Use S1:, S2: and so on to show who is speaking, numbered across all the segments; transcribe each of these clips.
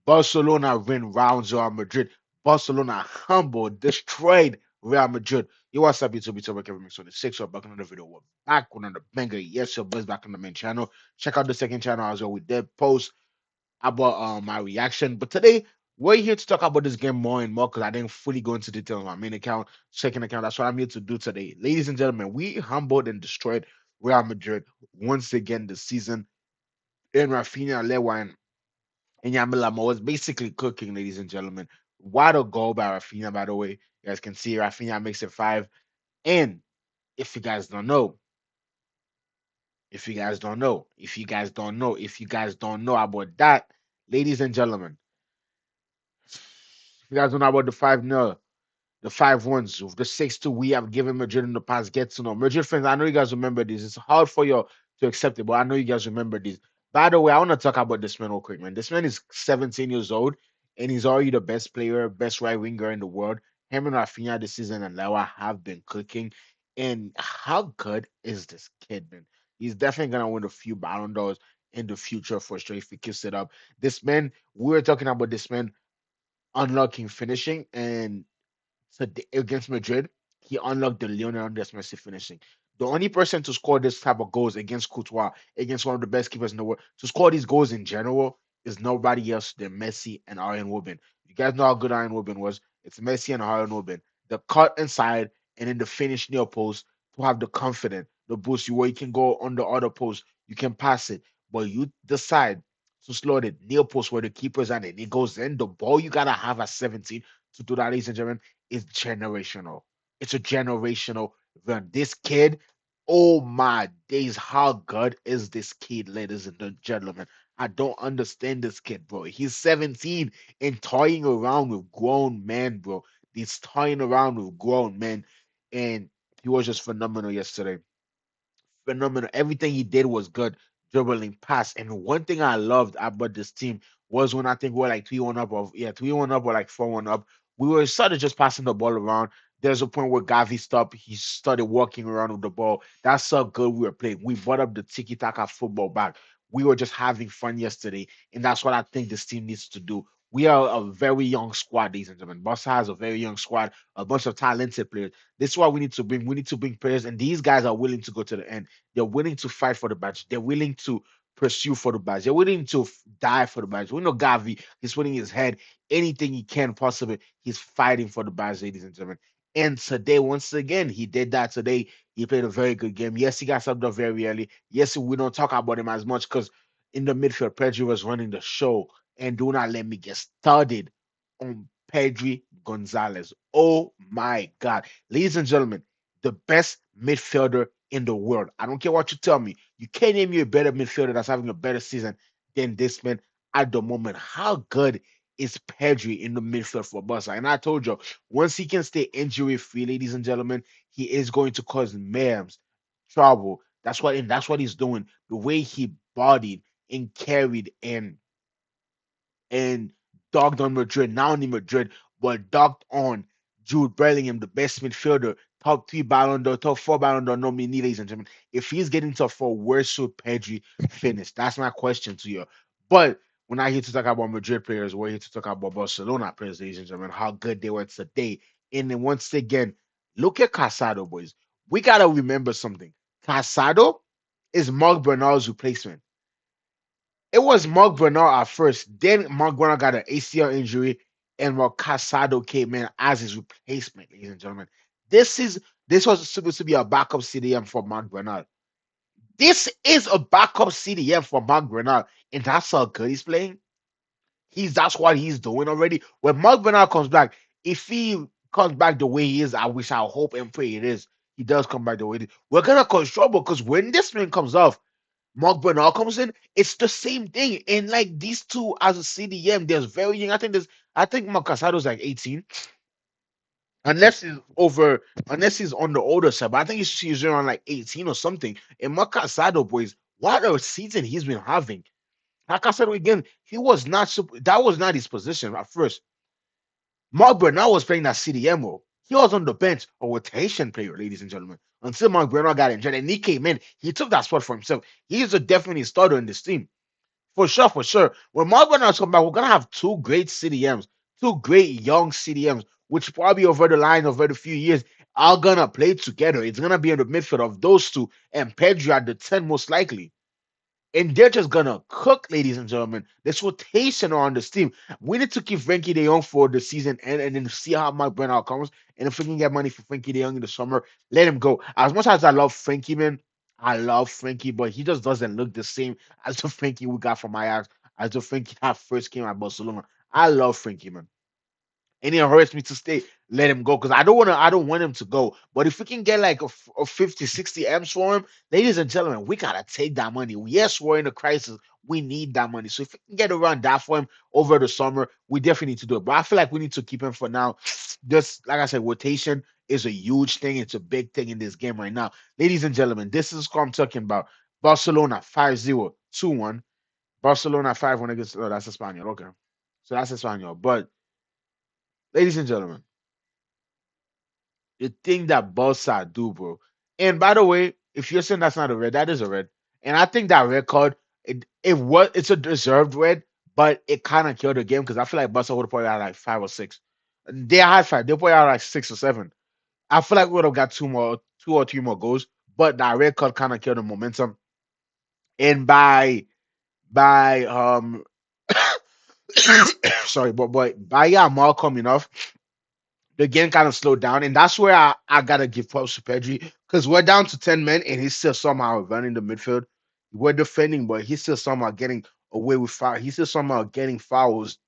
S1: Barcelona win rounds Real Madrid. Barcelona humbled, destroyed Real Madrid. You what's up, YouTube? It's over Kevin Mix 26. We're back on another video. We're back on another banger. Yes, your buzz back on the main channel. Check out the second channel as well. We did post about my reaction. But today we're here to talk about this game more and more because I didn't fully go into detail on my main account, second account. That's what I'm here to do today. Ladies and gentlemen, we humbled and destroyed Real Madrid once again this season. And Rafinha, Lewa, and Yamilama was basically cooking, ladies and gentlemen. What a goal by Rafinha, by the way. You guys can see Rafinha makes it 5. And if you guys don't know, if you guys don't know about that, ladies and gentlemen, if you guys don't know about the 5-0, the 5-1s, the 6-2 we have given Madrid in the past, get to know. Madrid fans, I know you guys remember this. It's hard for you to accept it, but I know you guys remember this. By the way, I want to talk about this man real quick, man. This man is 17 years old, and he's already the best player, best right winger in the world. Him and Rafinha this season and Lewa have been cooking. And how good is this kid, man? He's definitely gonna win a few Ballon d'Ors in the future for sure if he keeps it up. This man, we were talking about this man unlocking finishing, and against Madrid, he unlocked the Lionel Andres Messi finishing. The only person to score this type of goals against Courtois, against one of the best keepers in the world, to score these goals in general is nobody else than Messi and Arjen Robben. You guys know how good Arjen Robben was. It's Messi and Arjen Robben. The cut inside and then the finish near post to have the confidence, the boost you where you can go on the other post, you can pass it, but you decide to slow it near post where the keeper's at and it goes in. The ball you gotta have at 17 to do that, ladies and gentlemen, is generational. It's a generational run. This kid, oh my days, how good is this kid, ladies and gentlemen? I don't understand this kid, bro. He's 17 and toying around with grown men, bro. He's toying around with grown men, and he was just phenomenal yesterday. Phenomenal. Everything he did was good, dribbling, pass. And one thing I loved about this team was when I think we're like 3-1 up, of yeah, 3-1 up or like 4-1 up. We were sort of just passing the ball around. There's a point where Gavi stopped. He started walking around with the ball. That's how good we were playing. We brought up the tiki taka football back. We were just having fun yesterday, and that's what I think this team needs to do. We are a very young squad, ladies and gentlemen. Barca has a very young squad, a bunch of talented players. This is what we need to bring. We need to bring players, and these guys are willing to go to the end. They're willing to fight for the badge. They're willing to pursue for the badge. They're willing to die for the badge. We know Gavi, he's putting his head anything he can possibly. He's fighting for the badge, ladies and gentlemen. And today, once again, he did that today. He played a very good game. Yes, he got subbed off very early. Yes, we don't talk about him as much because in the midfield, Pedri was running the show. And do not let me get started on Pedri Gonzalez. Oh my God. Ladies and gentlemen, the best midfielder in the world. I don't care what you tell me. You can't name me a better midfielder that's having a better season than this man at the moment. How good is Pedri in the midfield for Barca? And I told you, once he can stay injury free, ladies and gentlemen, he is going to cause mayhem, trouble. That's what he's doing. The way he bodied and carried and dogged on Madrid, not only Madrid, but dogged on Jude Bellingham, the best midfielder, top 3 Ballon d'Or, top 4 Ballon d'Or nominee, ladies and gentlemen. If he's getting top 4, where should Pedri finish? That's my question to you. But we're not here to talk about Madrid players. We're here to talk about Barcelona players, ladies and gentlemen, how good they were today. And then once again, look at Casado, boys. We got to remember something. Casado is Mark Bernal's replacement. It was Mark Bernard at first. Then Mark Bernard got an ACL injury, and Mark Casado came in as his replacement, ladies and gentlemen. This is this was supposed to be a backup CDM for Mark Bernard. This is a backup CDM for Mark Bernard, and that's how good he's playing. That's what he's doing already. When Mark Bernard comes back, if he comes back the way he is, I hope and pray it is. He does come back the way it is. We're gonna cause trouble because when this man comes off, Mark Bernal comes in, it's the same thing. And like these two as a CDM, there's very young. I think Mark Casado's like 18. Unless he's on the older side, but I think he's around like 18 or something. And Mark Casado, boys, what a season he's been having. Like I said again, that was not his position at first. Mark Bernal was playing that CDM role. He was on the bench, a rotation player, ladies and gentlemen. Until Mark Bernal got injured and he came in, he took that spot for himself. He is a definitely starter in this team For sure, for sure. When Marlborough come back, we're gonna have two great CDMs, two great young CDMs, which probably over the line over the few years are gonna play together. It's gonna be in the midfield of those two and Pedro at the 10 most likely. And they're just gonna cook, ladies and gentlemen. This rotation on this team. We need to keep Frankie De Jong for the season and then see how Mark Bernal comes. And if we can get money for Frankie De Jong in the summer, let him go. As much as I love Frankie, man, I love Frankie, but he just doesn't look the same as the Frankie we got from Ajax, as the Frankie that first came at Barcelona. I love Frankie, man, and it hurts me to stay, let him go because I don't want him to go. But if we can get like a 50, 60 M's for him, ladies and gentlemen, we gotta take that money. Yes, we're in a crisis. We need that money. So if we can get around that for him over the summer, we definitely need to do it. But I feel like we need to keep him for now. Just like I said, rotation is a huge thing. It's a big thing in this game right now. Ladies and gentlemen, this is what I'm talking about. Barcelona 5-0, 2-1. Barcelona 5-1 against that's Espanyol. Okay. So that's Espanyol. But ladies and gentlemen, the thing that Bosa do, bro. And by the way, if you're saying that's not a red, that is a red. And I think that red card, it's a deserved red, but it kind of killed the game because I feel like Bosa would have put out like 5 or 6. They had 5. They put out like 6 or 7. I feel like we would have got 2 or 3 more goals, but that red card kind of killed the momentum. And by sorry, but by Yamal coming off, the game kind of slowed down, and that's where I gotta give props to Pedri because we're down to 10 men, and he's still somehow running the midfield. We're defending, but he's still somehow getting away with foul. He's still somehow getting fouls,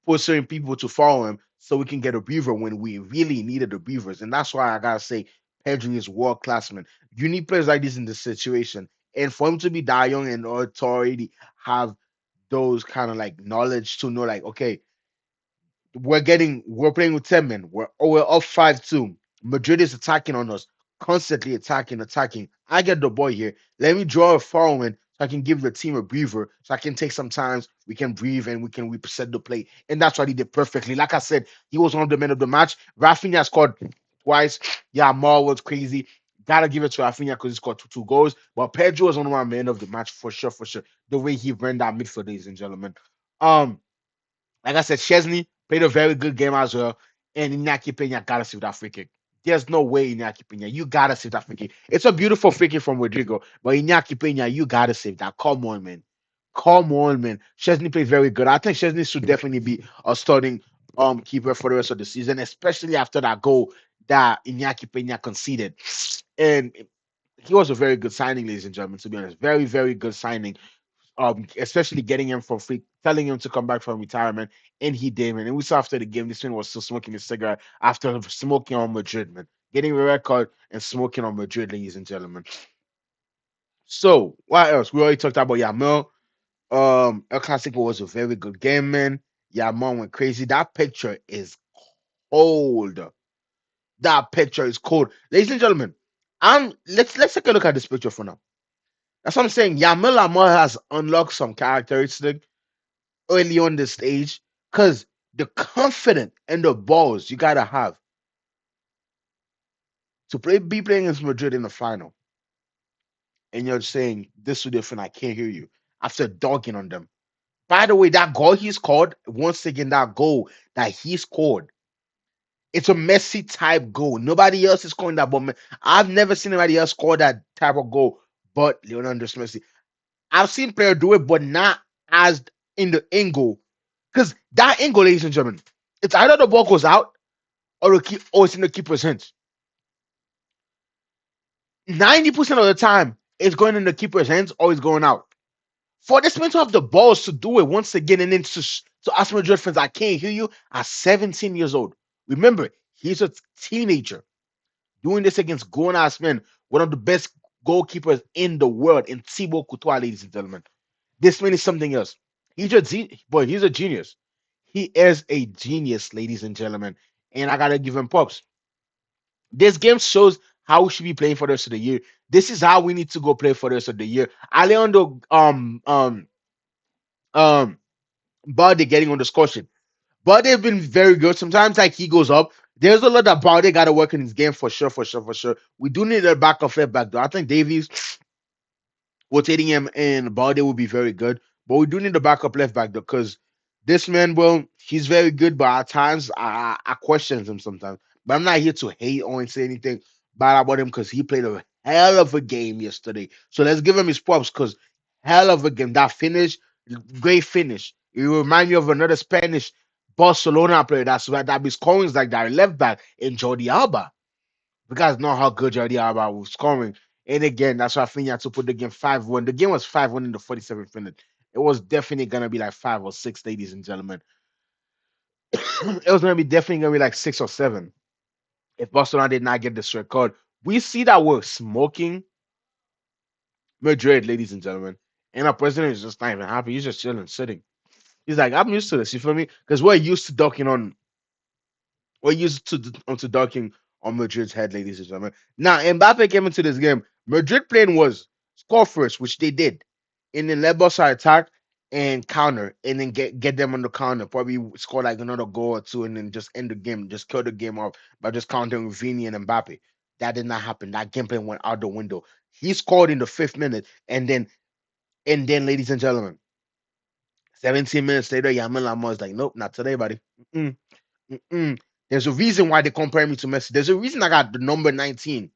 S1: forcing people to follow him, so we can get a breather when we really needed the breathers. And that's why I gotta say Pedri is world class, man. You need players like this in this situation, and for him to be that young and to already have those kind of like knowledge to know, like, okay, we're playing with 10 men. We're up 5-2. Madrid is attacking on us, constantly attacking. I get the boy here. Let me draw a foul in so I can give the team a breather, so I can take some times. We can breathe and we can reset the play. And that's what he did perfectly. Like I said, he was one of the men of the match. Rafinha scored twice. Yeah, Mar was crazy. Gotta give it to Rafinha because he scored two goals. But Pedro was one of my men of the match for sure, for sure. The way he ran that midfield, ladies and gentlemen. Um, like I said, Chesney played a very good game as well. And Iñaki Pena gotta save that free kick. There's no way Iñaki Pena. You gotta save that free kick. It's a beautiful free kick from Rodrigo, but Iñaki Pena, you gotta save that. Come on, man. Come on, man. Chesney played very good. I think Chesney should definitely be a starting keeper for the rest of the season, especially after that goal that Iñaki Pena conceded. And he was a very good signing, ladies and gentlemen, to be honest. Very, very good signing, especially getting him from free, telling him to come back from retirement, and he did, man. And we saw after the game, this man was still smoking his cigarette after smoking on Madrid, man. Getting a red card and smoking on Madrid, ladies and gentlemen. So, what else? We already talked about Yamil. El Clasico was a very good game, man. Yamil went crazy. That picture is cold. That picture is cold, ladies and gentlemen. Let's take a look at this picture for now. That's what I'm saying. Yamil Lamar has unlocked some characteristics early on the stage because the confidence and the balls you gotta have to be playing against Madrid in the final, and you're saying this is different. I can't hear you after dogging on them. By the way, that goal he scored once again, that goal that he scored, it's a Messi type goal. Nobody else is scoring that, but I've never seen anybody else score that type of goal. But Leonardo Messi, I've seen players do it, but not as in the angle. Because that angle, ladies and gentlemen, it's either the ball goes out or it's in the keeper's hands. 90% of the time, it's going in the keeper's hands or it's going out. For this man to have the balls to do it once again, and then to ask Madrid fans, I can't hear you at 17 years old. Remember, he's a teenager doing this against grown ass men, one of the best goalkeepers in the world, in Thibaut Courtois, ladies and gentlemen. This man is something else. He's a genius. He is a genius, ladies and gentlemen. And I gotta give him props. This game shows how we should be playing for the rest of the year. This is how we need to go play for the rest of the year. Alejandro um Balde getting on the score sheet. Balde have been very good. Sometimes like he goes up. There's a lot that Balde gotta work in his game for sure, for sure, for sure. We do need a back of it back though. I think Davies Rotating him in Balde would be very good. But we do need a backup left back though, because this man, well, he's very good, but at times I question him sometimes. But I'm not here to hate or say anything bad about him because he played a hell of a game yesterday. So let's give him his props because hell of a game. That finish, great finish. It remind me of another Spanish Barcelona player that be scoring like that left back in Jordi Alba. You guys know how good Jordi Alba was scoring. And again, that's why I think you had to put the game 5-1. The game was 5-1 in the 47th minute. It was definitely gonna be like 5 or 6, ladies and gentlemen. It was gonna be definitely gonna be like 6 or 7 if Barcelona did not get this record. We see that we're smoking Madrid, ladies and gentlemen. And our president is just not even happy. He's just chilling, sitting. He's like, I'm used to this, you feel me? Because we're used to ducking on we're used to dunking on Madrid's head, ladies and gentlemen. Now, Mbappe came into this game. Madrid plan was score first, which they did, and then let Barca attack and counter, and then get them on the counter. Probably score like another goal or two, and then just end the game, just kill the game off by just countering Vini and Mbappe. That did not happen. That game plan went out the window. He scored in the 5th minute, and then, ladies and gentlemen, 17 minutes later, Yamin Lamar is like, nope, not today, buddy. Mm-mm. Mm-mm. There's a reason why they compare me to Messi. There's a reason I got the number 19,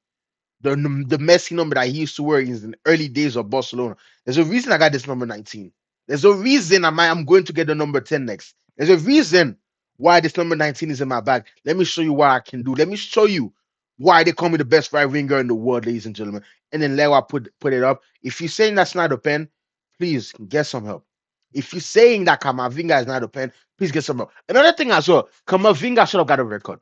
S1: the Messi number that he used to wear in the early days of Barcelona. There's a reason I got this number 19. There's a reason I'm going to get the number 10 next. There's a reason why this number 19 is in my bag. Let me show you what I can do. Let me show you why they call me the best right winger in the world, ladies and gentlemen. And then Lewa put it up. If you're saying that's not a pen, please get some help. If you're saying that Kamavinga is not a pen, please get some help. Another thing as well, Kamavinga should have got a record.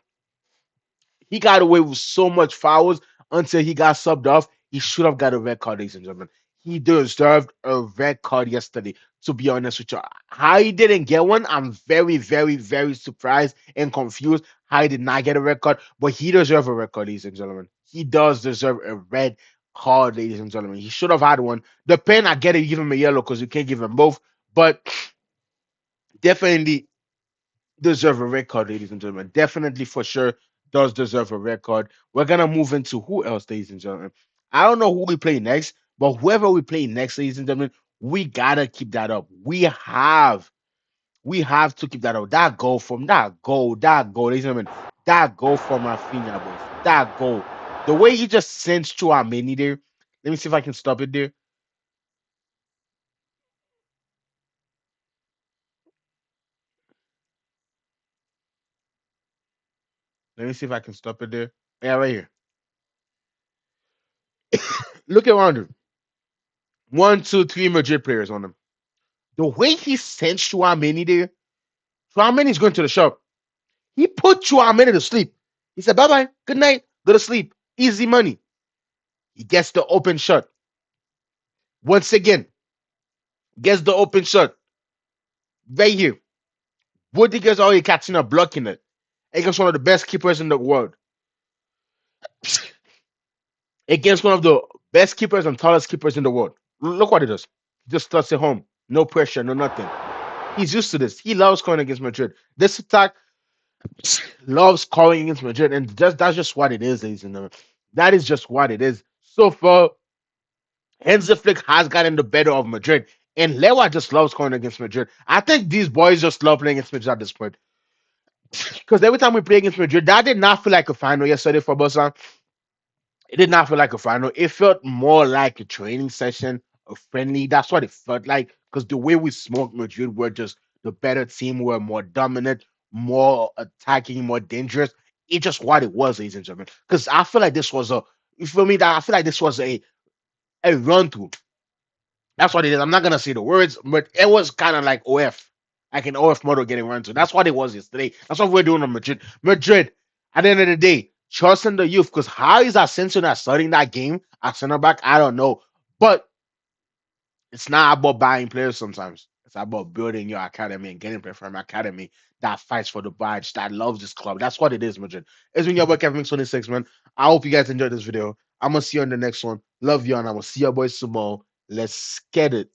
S1: He got away with so much fouls until he got subbed off. He should have got a red card, ladies and gentlemen. He deserved a red card yesterday, to be honest with you. How he didn't get one, I'm very, very, very surprised and confused how he did not get a red card, but he deserves a red card, ladies and gentlemen. He does deserve a red card, ladies and gentlemen. He should have had one. The pen, I get it, you give him a yellow because you can't give him both, but definitely deserve a record, ladies and gentlemen. Definitely for sure does deserve a record. We're gonna move into who else, ladies and gentlemen. I don't know who we play next, but whoever we play next, ladies and gentlemen, we gotta keep that up. We have to keep that up. That goal, ladies and gentlemen, that goal from Rafinha, boys. That goal. The way he just sends to Armeni there. Let me see if I can stop it there. Let me see if I can stop it there. Yeah, right here. Look around him. One, two, three Madrid players on him. The way he sent Chouameni there, Chouameni's going to the shop. He put Chouameni to sleep. He said, bye bye, good night, go to sleep. Easy money. He gets the open shot. Once again, gets the open shot. Right here. Rudiger's already catching up, blocking it. Against one of the best keepers in the world. Against one of the best keepers and tallest keepers in the world. Look what he does. He just starts at home. No pressure, no nothing. He's used to this. He loves scoring against Madrid. This attack loves scoring against Madrid, and that's just what it is, ladies and gentlemen. That is just what it is. So far, Hansi Flick has gotten the better of Madrid, and Lewa just loves scoring against Madrid. I think these boys just love playing against Madrid at this point. Because every time we play against Madrid, that did not feel like a final yesterday for Barca. It did not feel like a final. It felt more like a training session, a friendly. That's what it felt like. Because the way we smoked Madrid, were just the better team, were more dominant, more attacking, more dangerous. It's just what it was, ladies and gentlemen. Because I feel like this was a, you feel me? That I feel like this was a run through. That's what it is. I'm not gonna say the words, but it was kind of like OF, like an OF model getting run to. That's what it was yesterday. That's what we're doing on Madrid. Madrid, at the end of the day, trusting the youth, because how is Asensio not starting that game at center back? I don't know. But it's not about buying players sometimes. It's about building your academy and getting players from academy that fights for the badge, that loves this club. That's what it is, Madrid. It's been your boy Kevin 26, man. I hope you guys enjoyed this video. I'm gonna see you on the next one. Love you, and I'm gonna see your boys tomorrow. Let's get it.